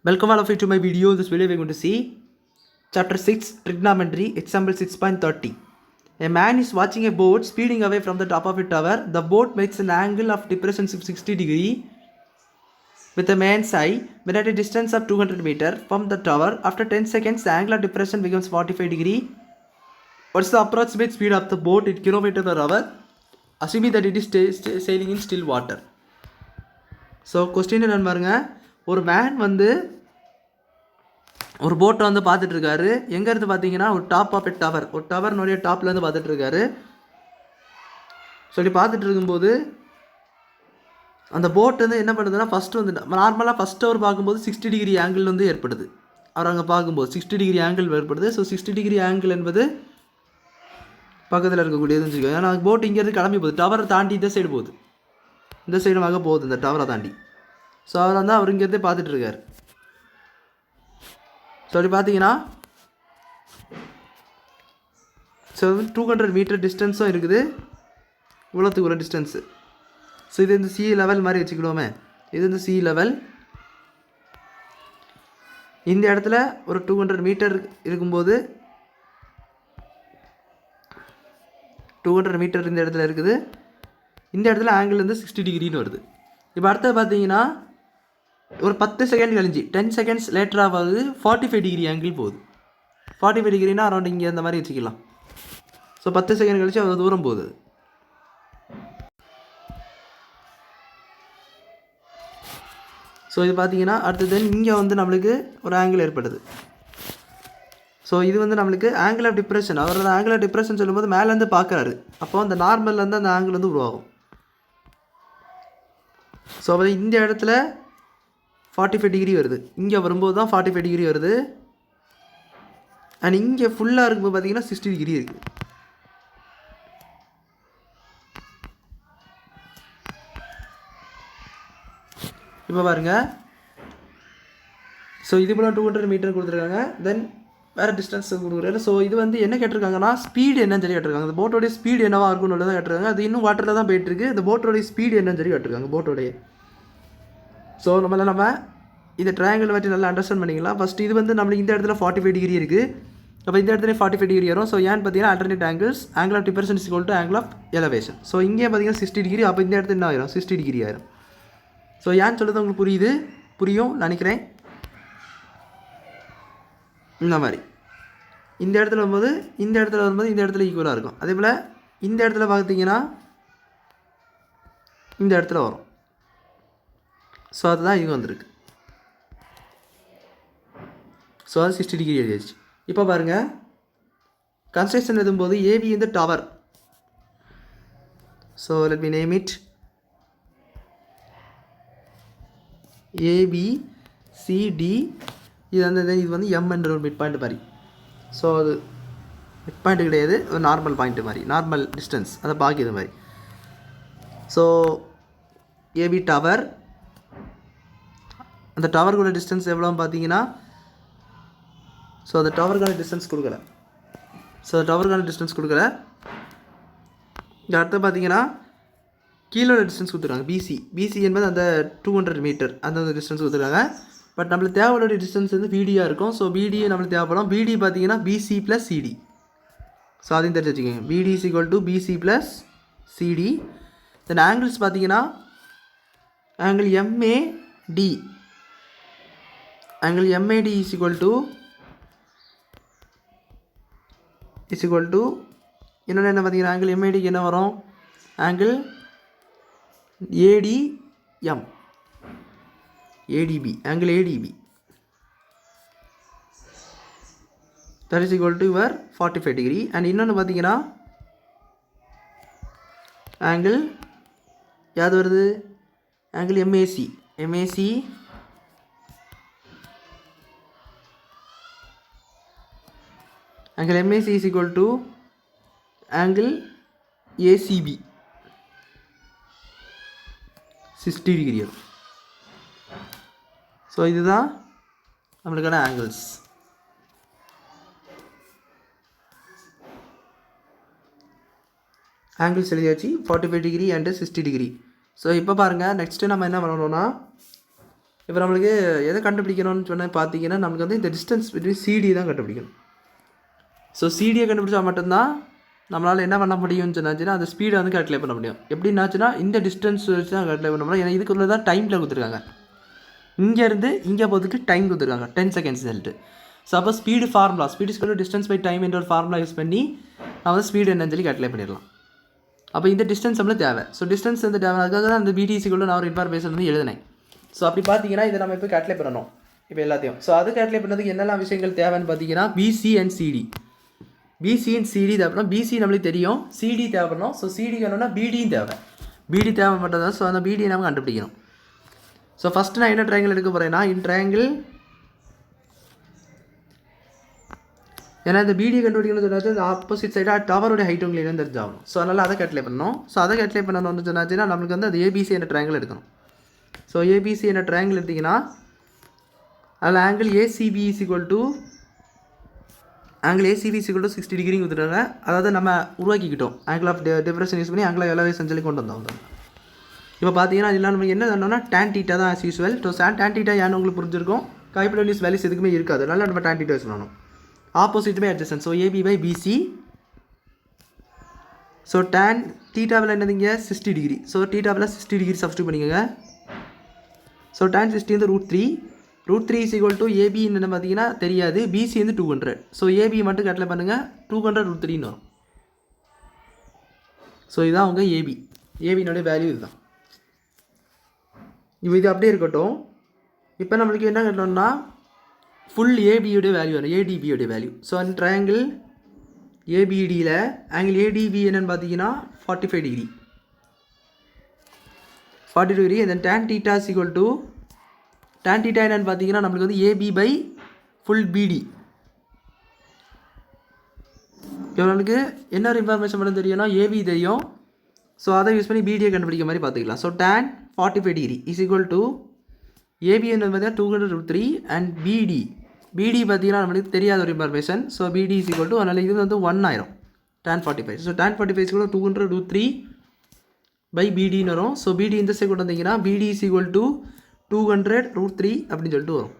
Welcome all of you to my video. This video we are going to see Chapter 6 Trigonometry Example 6.30. A man is watching a boat speeding away from the top of a tower. The boat makes an angle of depression of 60 degree with a man's eye when at a distance of 200 meters from the tower. After 10 seconds, the angle of depression becomes 45 degree. What's the approximate speed of the boat in kilometer per hour? Assuming that it is sailing in still water. So question என்னன்னு பாருங்க, ஒரு man வந்து ஒரு போட்டை வந்து பார்த்துட்ருக்காரு. எங்கேருந்து பார்த்தீங்கன்னா ஒரு டாப் ஆஃப் எ டவர், ஒரு டவர்னுடைய டாப்லேருந்து பார்த்துட்ருக்காரு. சொல்லி பார்த்துட்டு இருக்கும்போது அந்த போட் வந்து என்ன பண்ணுதுன்னா, ஃபஸ்ட்டு வந்து நார்மலாக ஃபஸ்ட்டு அவர் பார்க்கும்போது 60 டிகிரி ஆங்கிள் வந்து ஏற்படுது. அவர் அங்கே பார்க்கும்போது 60 டிகிரி ஆங்கிள் ஏற்படுது. ஸோ 60 டிகிரி ஆங்கிள் என்பது பக்கத்தில் இருக்கக்கூடியதுன்னு வச்சுக்கோங்க. ஏன்னா போட் இங்கேருந்து கிளம்பி போகுது, டவரை தாண்டி இந்த சைடு போகுது, இந்த சைடுமாக போகுது இந்த டவரை தாண்டி. ஸோ அவர் வந்து அவர் இங்கேருந்தே பார்த்துட்ருக்கார். ஸோ அப்படி பார்த்தீங்கன்னா ஸோ 200 மீட்டர் டிஸ்டன்ஸும் இருக்குது, இவ்வளோத்துக்கு உள்ள டிஸ்டன்ஸு. ஸோ இது இந்த சி லெவல் மாதிரி வச்சுக்கிடுவோமே, இது இந்த சி லெவல். இந்த இடத்துல ஒரு 200 மீட்டர் இருக்கும்போது 200 மீட்டர் இந்த இடத்துல இருக்குது. இந்த இடத்துல ஆங்கிள் வந்து 60 டிகிரின்னு வருது. இப்போ அடுத்தது பார்த்தீங்கன்னா ஒரு 10 செகண்ட் கழிஞ்சு 10 செகண்ட்ஸ் லேட்டராக ஆகுது, 45 டிகிரி ஆங்கிள் போகுது. 45 டிகிரினா அரௌண்ட் இங்கே அந்த மாதிரி வச்சுக்கலாம். ஸோ 10 செகண்ட் கழிச்சு அவ்வளோ தூரம் போகுது. ஸோ இது பார்த்தீங்கன்னா அடுத்தது இங்கே வந்து நம்மளுக்கு ஒரு ஆங்கிள் ஏற்படுது. ஸோ இது வந்து நம்மளுக்கு ஆங்கிள் ஆஃப் டிப்ரெஷன். அவர் அந்த ஆங்கிள் ஆஃப் டிப்ரெஷன் சொல்லும்போது மேலேருந்து பார்க்குறாரு, அப்போ அந்த நார்மல்லேருந்து அந்த ஆங்கிள் வந்து உருவாகும். ஸோ அப்போ இந்த இடத்துல 45 டிகிரி வருது, இங்கே வரும்போது தான் 45 டிகிரி வருது. அண்ட் இங்கே ஃபுல்லாக இருக்கும்போது பார்த்தீங்கன்னா 60 டிகிரி இருக்குது. இப்போ பாருங்கள், ஸோ இது போல் 200 மீட்டர் கொடுத்துருக்காங்க, தென் வேறு டிஸ்டன்ஸ் கொடுக்குறாரு. ஸோ இது வந்து என்ன கேட்டிருக்காங்கன்னா, ஸ்பீடு என்னன்னு சொல்லி கேட்டிருக்காங்க. அந்த போட்டோடைய ஸ்பீடு என்னவாக இருக்குன்னு தான் கேட்டிருக்காங்க. அது இன்னும் வாட்டரில் தான் போயிட்டுருக்கு. இந்த போட்டோடைய ஸ்பீடு என்னன்னு சொல்லி கேட்டிருக்காங்க, போட்டோடைய. ஸோ நம்ம இந்த ட்ரையாங்கிள் பற்றி நல்லா அண்டர்ஸ்டாண்ட் பண்ணிக்கலாம். ஃபஸ்ட்டு இது வந்து நம்மளுக்கு இந்த இடத்துல 45 டிகிரி இருக்குது. அப்போ இந்த இடத்துல 45 டிகிரி வரும். ஸோ ஏன்னு பார்த்தீங்கன்னா alternate angles, angle of depression is equal to angle of elevation. So இங்கே பார்த்தீங்கன்னா 60 டிகிரி, அப்போ இந்த இடத்துல என்ன ஆயிரும், 60 டிகிரி ஆயிரும். ஸோ ஏன்னு சொல்லுறது உங்களுக்கு புரியும் நினைக்கிறேன். இந்த மாதிரி இந்த இடத்துல வரும்போது இந்த இடத்துல ஈக்குவலாக இருக்கும். அதே போல் இந்த இடத்துல பார்த்தீங்கன்னா இந்த இடத்துல வரும். ஸோ அதுதான் இது வந்திருக்கு. ஸோ அது 60 டிகிரி எழுதிடுச்சு. இப்போ பாருங்கள், கன்ஸ்ட்ரக்ஷன் எழுதும்போது ஏபி இந்த tower. So let me name it ABCD. இது வந்து எம் என்ற ஒரு மிட் பாயிண்ட் மாதிரி. ஸோ அது மிட் பாயிண்ட் கிடையாது, ஒரு நார்மல் பாயிண்ட் மாதிரி, நார்மல் டிஸ்டன்ஸ் அதை பார்க்குறது மாதிரி. ஸோ ஏபி டவர், அந்த டவருக்குள்ள டிஸ்டன்ஸ் எவ்வளோன்னு பார்த்தீங்கன்னா, ஸோ அந்த டவருக்கான டிஸ்டன்ஸ் கொடுக்கல. இந்த அடுத்து பார்த்தீங்கன்னா கீழோட டிஸ்டன்ஸ் கொடுத்துருக்காங்க, பிசி என்பது அந்த 200 மீட்டர் அந்த டிஸ்டன்ஸ் கொடுத்துருக்காங்க. பட் நம்மளுக்கு தேவையான டிஸ்டன்ஸ் வந்து பிடியாக இருக்கும். ஸோ பிடி நம்மளுக்கு தேவைப்படும். பிடி பார்த்தீங்கன்னா பிசி ப்ளஸ் சிடி. ஸோ அதையும் தெரிஞ்சு வச்சுக்கோங்க, BD is equal to BC plus CD. Then angles பார்த்தீங்கன்னா angle MAD. Angle MAD is equal to இன்னொன்று என்ன பார்த்தீங்கன்னா, ஆங்கிள் எம்ஏடிக்கு என்ன வரும், angle ADM, ADB, angle ADB that is equal to your 45 degree. And இன்னொன்று பார்த்தீங்கன்னா ஆங்கிள் யாது வருது, angle MAC. Angle MAC is equal to angle ACB 60 degree. So இதுதான் நம்மளுக்கான ஆங்கிள்ஸ். ஆங்கிள்ஸ் எழுதியாச்சு, 45 டிகிரி அண்டு 60 டிகிரி. ஸோ இப்போ பாருங்கள், நெக்ஸ்ட்டு நம்ம என்ன பண்ணணும்னா இப்போ நம்மளுக்கு எதை கண்டுபிடிக்கணும்னு சொன்னால் பார்த்தீங்கன்னா நமக்கு வந்து இந்த டிஸ்டன்ஸ் பிட்வீன் சிடி தான் கண்டுபிடிக்கணும். ஸோ சிடியை கண்டுபிடிச்சா மட்டும்தான் நம்மளால் என்ன பண்ண முடியும்னு சொன்னாச்சுன்னா அந்த ஸ்பீடை வந்து கால்குலேட் பண்ண முடியும். எப்படின்னாச்சுன்னா இந்த டிஸ்டன்ஸ் வச்சு தான் கால்குலேட் பண்ண முடியும். ஏன்னா இதுக்குள்ளே தான் டைமில் கொடுத்துருக்காங்க. இங்கேருந்து இங்கே போகிறதுக்கு டைம் கொடுத்துருக்காங்க 10 செகண்ட்ஸ் சொல்லிட்டு. ஸோ அப்போ speed formula speed is distance by time என்ற ஒரு ஃபார்முலா யூஸ் பண்ணி நம்ம வந்து ஸ்பீடு என்னன்னு சொல்லி கால்குலேட் பண்ணிடலாம். அப்போ இந்த டிஸ்டன்ஸ் நம்மளுக்கு தேவை. ஸோ டிஸ்டன்ஸ் வந்து தேவை, அதுக்காக தான் அந்த பிடிசிக்குள்ளே நான் ஒரு இன்ஃபர்மேஷன் வந்து எழுதினேன். ஸோ அப்படி பார்த்தீங்கன்னா இதை நம்ம இப்போ கால்குலேட் பண்ணணும் இப்போ எல்லாத்தையும். ஸோ அது கால்குலேட் பண்ணுறதுக்கு என்னெல்லாம் விஷயங்கள் தேவைன்னு பார்த்தீங்கன்னா BC and CD. BC and CD தேவைப்படும். பிசி நம்மளுக்கு தெரியும், சிடி தேவைப்படணும். ஸோ சிடி வேணும்னா பிடியும் தேவை. பிடி தேவைப்பட்டதான். ஸோ அந்த பிடியை நம்ம கண்டுபிடிக்கணும். ஸோ ஃபஸ்ட்டு நான் என்ன ட்ரையாங்கிள் எடுக்க போகிறேன்னா இன் ட்ரையாங்கிள், ஏன்னா இந்த பிடி கண்டுபிடிக்கணும்னு சொன்னாச்சு ஆப்போசிட் சைடாக டவரோட ஹைட் உங்களுக்கு வந்து தெரிஞ்சாகணும். ஸோ அதனால் அதை கால்குலேட் பண்ணணும். ஸோ அதை கால்குலேட் பண்ணணும்னு சொன்னாச்சுன்னா நம்மளுக்கு வந்து அது ஏபிசி என்ற ட்ரையாங்கிள் எடுக்கணும். ஸோ ஏபிசி என்ற ட்ரையாங்கிள் எடுத்திங்கன்னா அதில் angle ACP is equal to angle ACP is equal to 60 degree கொடுத்துட்டாங்க. அதாவது நம்ம உருவாக்கிக்கிட்டோம் ஆங்கிள் ஆஃப் டிஃபரன்ஸ் யூஸ் பண்ணி ஆங்கிள் ஆஃப் எலவேஷன் சொல்லி கொண்டு வந்தோம். இப்போ பார்த்தீங்கன்னா இதில் நம்ம என்ன பண்ணோம்னா tan θ தான் ஆஸ் யூஸ்வல். ஸோ tan θ ஏன்னு உங்களுக்கு புரிஞ்சிருக்கும். ஹைப்போடெனியூஸ் வேல்யூஸ் எதுக்குமே இருக்காது, அதனால நம்ம tan θ யூஸ் பண்ணணும். ஆப்போசிட்டுமே adjacent. So AB by BC. So tan θவில் என்னதுங்க 60 டிகிரி. ஸோ θவில் 60 டிகிரி சப்ஸ்டியூட் பண்ணிக்கோங்க. ஸோ tan 60 வந்து √3. √3 இஸ் ஈக்குவல் டு ஏபி என்ன பார்த்தீங்கன்னா தெரியாது, பிசி வந்து 200. ஸோ ஏபி மட்டும் கால்குலேட் பண்ணுங்கள், 200 √3ன்னு வரும். ஸோ இதுதான் அவங்க ஏபி. ஏபியினுடைய வேல்யூ இதுதான். இது அப்படியே இருக்கட்டும். இப்போ நம்மளுக்கு என்ன கட்டணும்னா ஃபுல் ஏபியோடைய வேல்யூ வரும், ஏடிபியோடைய வேல்யூ. ஸோ அந்த ட்ரையாங்கிள் ஏபிடியில் ஆங்கிள் ஏடிபி என்னென்னு பார்த்தீங்கன்னா 45 degree. 42 degree. Then tan θ is equal to tan θ என்னென்னு பார்த்தீங்கன்னா நம்மளுக்கு வந்து ஏபி பை ஃபுல் பிடி. இவனுக்கு என்ன ஒரு இன்ஃபர்மேஷன் மட்டும் தெரியும்னா ஏபி தெரியும். ஸோ அதை யூஸ் பண்ணி பிடியை கண்டுபிடிக்க மாதிரி பார்த்துக்கலாம். So tan 45 degree is equal to AB என்னது பார்த்தீங்கன்னா 200 √3 அண்ட் பிடி பார்த்தீங்கன்னா நம்மளுக்கு தெரியாத ஒரு information. So BD is equal to, அதனால் இது வந்து 1 ஆயிரும் tan 45. So tan 45 is equal 200 √3 by பிடின்னு வரும். ஸோ பிடி இந்த சைடு கொண்டு வந்தீங்கன்னா பிடி இஸ் ஈக்குவல் டு 200 √3 அப்படின்னு சொல்லிட்டு வரும்.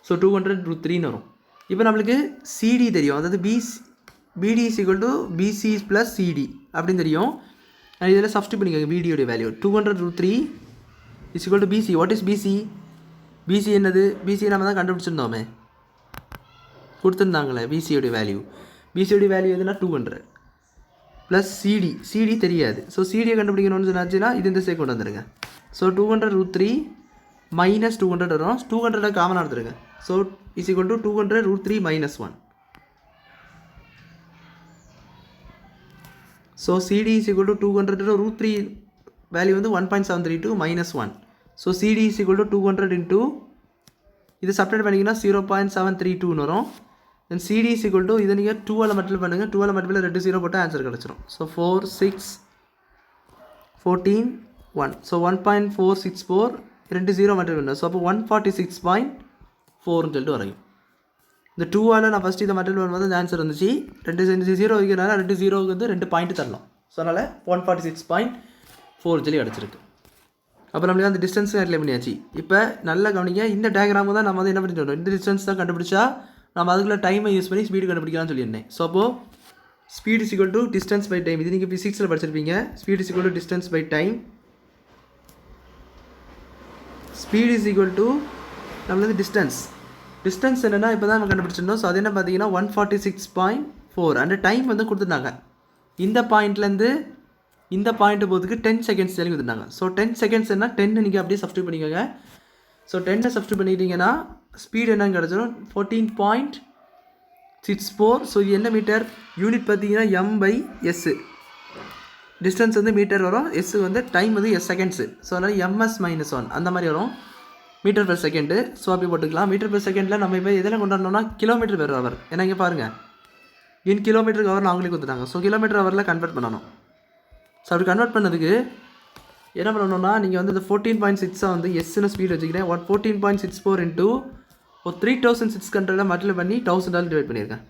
ஸோ 200 √3ன்னு வரும். இப்போ நம்மளுக்கு சிடி தெரியும், அதாவது BD is equal to BC plus CD அப்படின்னு தெரியும். இதில் சப்ஸ்டியூட் பண்ணிக்கோங்க பிடியோடைய value. 200 √3 is equal to BC. What is BC? BC என்னது? பிசி நம்ம தான் கண்டுபிடிச்சிருந்தோமே, கொடுத்துருந்தாங்களே பிசியோடைய வேல்யூ. பிசியோடைய வேல்யூ எதுனா 200 ப்ளஸ் சிடி தெரியாது. ஸோ சிடியை கண்டுபிடிக்கணும்னு சொன்னாச்சுன்னா இது இந்த சைடு கொண்டு வந்துடுங்க. ஸோ 200 √3 மைனஸ் 200 வரும். 200 காமனாக எடுத்துருங்க. So is equal to 200 √3 minus 1. So CD is equal to 200 √3 value வந்து 1.732 minus 1. So CD is equal to 200 into இது சப்ரேட் பண்ணிங்கன்னா 0.732ன்னு வரும். Then CD is equal to இதை நீங்கள் 2ஆல் மல்டிப்ளை பண்ணுங்கள். 2ஆல் மல்டிப்ளை 2 0 போட்டால் ஆன்சர் கிடச்சிரும். ஸோ 4 6 14 1. ஸோ 1.464 2 0 மல்டிப்ளை பண்ணுங்கள். ஸோ அப்போ 146.4ன்னு சொல்லிட்டு வரையும். இந்த 2ஆல் நான் ஃபஸ்ட்டு இதை மல்டிப்ளை பண்ணும்போது அந்த ஆன்சர் வந்துச்சு. 2 0 வைக்கிறனால 2 0க்கு வந்து 2 பாயிண்ட் தரலாம். ஸோ அதனால் 146.4 சொல்லி கிடச்சிருக்கு. அப்போ நம்மளுக்கு அந்த டிஸ்டன்ஸ் கால்குலேட் பண்ணியாச்சு. இப்போ நல்லா கவனிங்க, இந்த டயக்ராம் தான் நம்ம வந்து என்ன பண்ணிட்டு வரோம், இந்த டிஸ்டன்ஸ் தான் கண்டுபிடிச்சா நம்ம அதுக்குள்ள டைமை யூஸ் பண்ணி ஸ்பீடு கண்டுபிடிக்கலாம்னு சொல்லியிருந்தேன். ஸோ அப்போது speed is equal to distance by time. இது நீங்கள் ஃபிசிக்ஸில் படிச்சிருப்பீங்க. Speed is equal to distance by time. Speed is equal to நம்மளது டிஸ்டன்ஸ் என்னென்னா இப்போ தான் நம்ம கண்டுபிடிச்சிருந்தோம். ஸோ அது என்ன பார்த்தீங்கன்னா 146.4 அந்த டைம் வந்து கொடுத்துருந்தாங்க. இந்த பாயிண்ட்லேருந்து இந்த பாயிண்ட் போகிறதுக்கு 10 செகண்ட்ஸ் சொல்லி கொடுத்துருந்தாங்க. ஸோ 10 செகண்ட்ஸ் என்ன 10 நீங்கள் அப்படியே சப்ஸ்டியூட் பண்ணிக்கோங்க. ஸோ 10 சப்ஸ்டியூட் பண்ணிக்கிட்டீங்கன்னா ஸ்பீடு என்னன்னு கிடச்சிடும் 14.64. ஸோ இது என்ன மீட்டர் யூனிட் பார்த்தீங்கன்னா m/s. டிஸ்டன்ஸ் வந்து மீட்டர் வரும், எஸ் வந்து டைம் வந்து செகண்ட்ஸு. ஸோ அதனால் ms-1 அந்த மாதிரி வரும் மீட்டர் பெர் செகண்டு. ஸோ அப்படி போட்டுக்கலாம். மீட்டர் பெர் செகண்டில் நம்ம இப்போ எதில் கொண்டு வரணும்னா கிலோமீட்டர் பெர் ஹவர். ஏன்னா இங்கே பாருங்கள் இன் கிலோமீட்டருக்கு ஹவர் அவங்களே கொடுத்துட்டாங்க. ஸோ கிலோமீட்டர் ஹவரில் கன்வெர்ட் பண்ணணும். ஸோ அப்படி கன்வெர்ட் பண்ணதுக்கு என்ன பண்ணணும்னா நீங்கள் வந்து இந்த 14.6 வந்து எஸ்ன்னு ஸ்பீட் வச்சுக்கிறேன். 14.64 இன்ட்டு 3600 மல்டிப்ளை பண்ணி 1000 டிவைட் பண்ணியிருக்கேன்.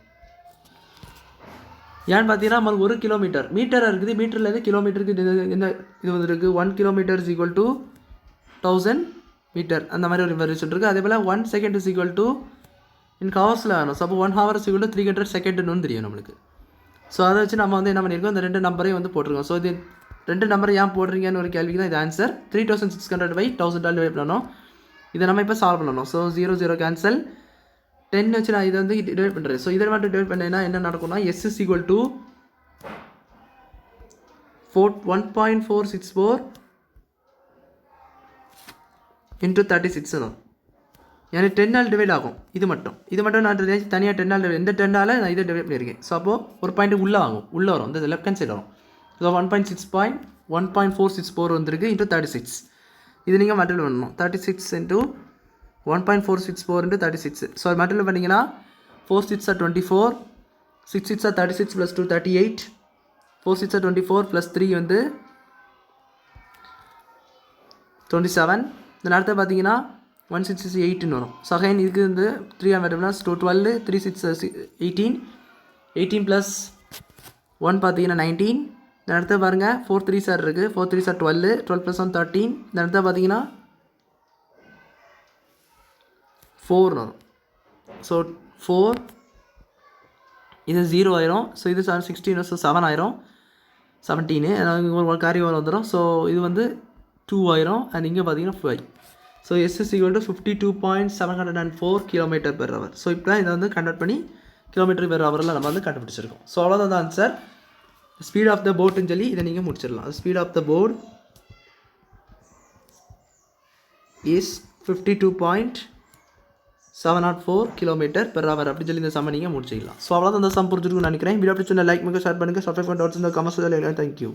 ஏன்னு பார்த்தீங்கன்னா நமக்கு 1 கிலோமீட்டர் மீட்டராக இருக்குது. மீட்டரில் இருந்து கிலோமீட்டருக்கு என்ன இது வந்து இருக்குது 1 kilometre is equal to 1000 metre அந்த மாதிரி ஒரு வேரியேஷன் இருக்குது. அதே போல் 1 second is equal to in ஹவர்ஸில் வேணும். ஸோ அப்போ 1 ஹவர் இஸ் ஈக்குவல் டு 300 செகண்ட்னு தெரியும் நம்மளுக்கு. ஸோ அதை வச்சு நம்ம வந்து என்ன பண்ணியிருக்கோம், இந்த 2 நம்பரையும் வந்து போட்டிருக்கோம். ஸோ இது 2 நம்பரை ஏன் போடுறீங்கன்னு ஒரு கேள்விக்கு தான் இது ஆன்சர். 3600 பை 1000 டிவைட் பண்ணணும். இதை நம்ம இப்போ சால்வ் பண்ணணும். ஸோ 0 0 கேன்சல், 10 வச்சு நான் இதை வந்து டிவைட் பண்ணுறேன். ஸோ இதை மட்டும் டிவைட் பண்ணேன்னா என்ன நடக்கும்னா S is equal to 1.464 into 36 வரும். எனக்கு 10 ஆல் டிவைட் ஆகும். இது மட்டும் நான் தனியாக 10 ஆல் இந்த 10 ஆல் நான் இதை டிவைட் பண்ணியிருக்கேன். ஸோ அப்போது ஒரு பாயிண்ட் உள்ளே வரும் இந்த லெஃப்ட் ஹேண்ட் சைடு வரும். ஸோ 1.464 வந்துருக்கு இன்ட்டு 36. இது நீங்கள் மல்டிபிள் பண்ணணும். 36 இன்ட்டு 1.464 இன்ட்டு 36. ஸோ அது மல்டிபிள் பண்ணிங்கன்னா 4 6 are 24, 6 6 are 36 + 2 38, 4 6 are 24 + 3 வந்து 27. இந்த அடுத்து பார்த்தீங்கன்னா 168 வரும். ஸோ அகைன் இதுக்கு வந்து 3 ஆகிடும்னா 12, 3 6 18, 18 + 1 பார்த்தீங்கன்னா 19. இந்த அடுத்து பாருங்கள் 4 3 சார் இருக்குது, 4 3 சார் 12, 12 + 1 13. இந்த அடுத்து பார்த்தீங்கன்னா 4 வரும். ஸோ 4 இது 0 ஆயிரும். ஸோ இது 16 ஸோ 7 ஆயிரும், 17 ஒரு காரி வந்துடும். ஸோ இது வந்து 2 ஆயிரும். அண்ட் இங்கே பார்த்தீங்கன்னா 5. So S is equal to 52.704 km/h. So இப்போ இதை வந்து கன்வெர்ட் பண்ணி km/h நம்ம வந்து கண்டுபிடிச்சிருக்கோம். ஸோ அவ்வளோதான் ஆன்சர். ஸ்பீட் ஆஃப் த போட்டுன்னு சொல்லி இதை நீங்கள் முடிச்சிடலாம். Speed of the boat is 52.704 km/h அப்படி சொல்லி இந்த சம்ம நீங்கள் முடிச்சிக்கலாம். ஸோ அவ்வளோதான் அந்த சம் புரிஞ்சிருக்குன்னு நினைக்கிறேன். வீடியோ பிடிச்சிருந்தா லைக் பண்ணுங்கள், ஷேர் பண்ணுங்கள், சப்ஸ்கிரைப் பண்ணி இந்த கமெண்ட்ஸ். தேங்க்யூ.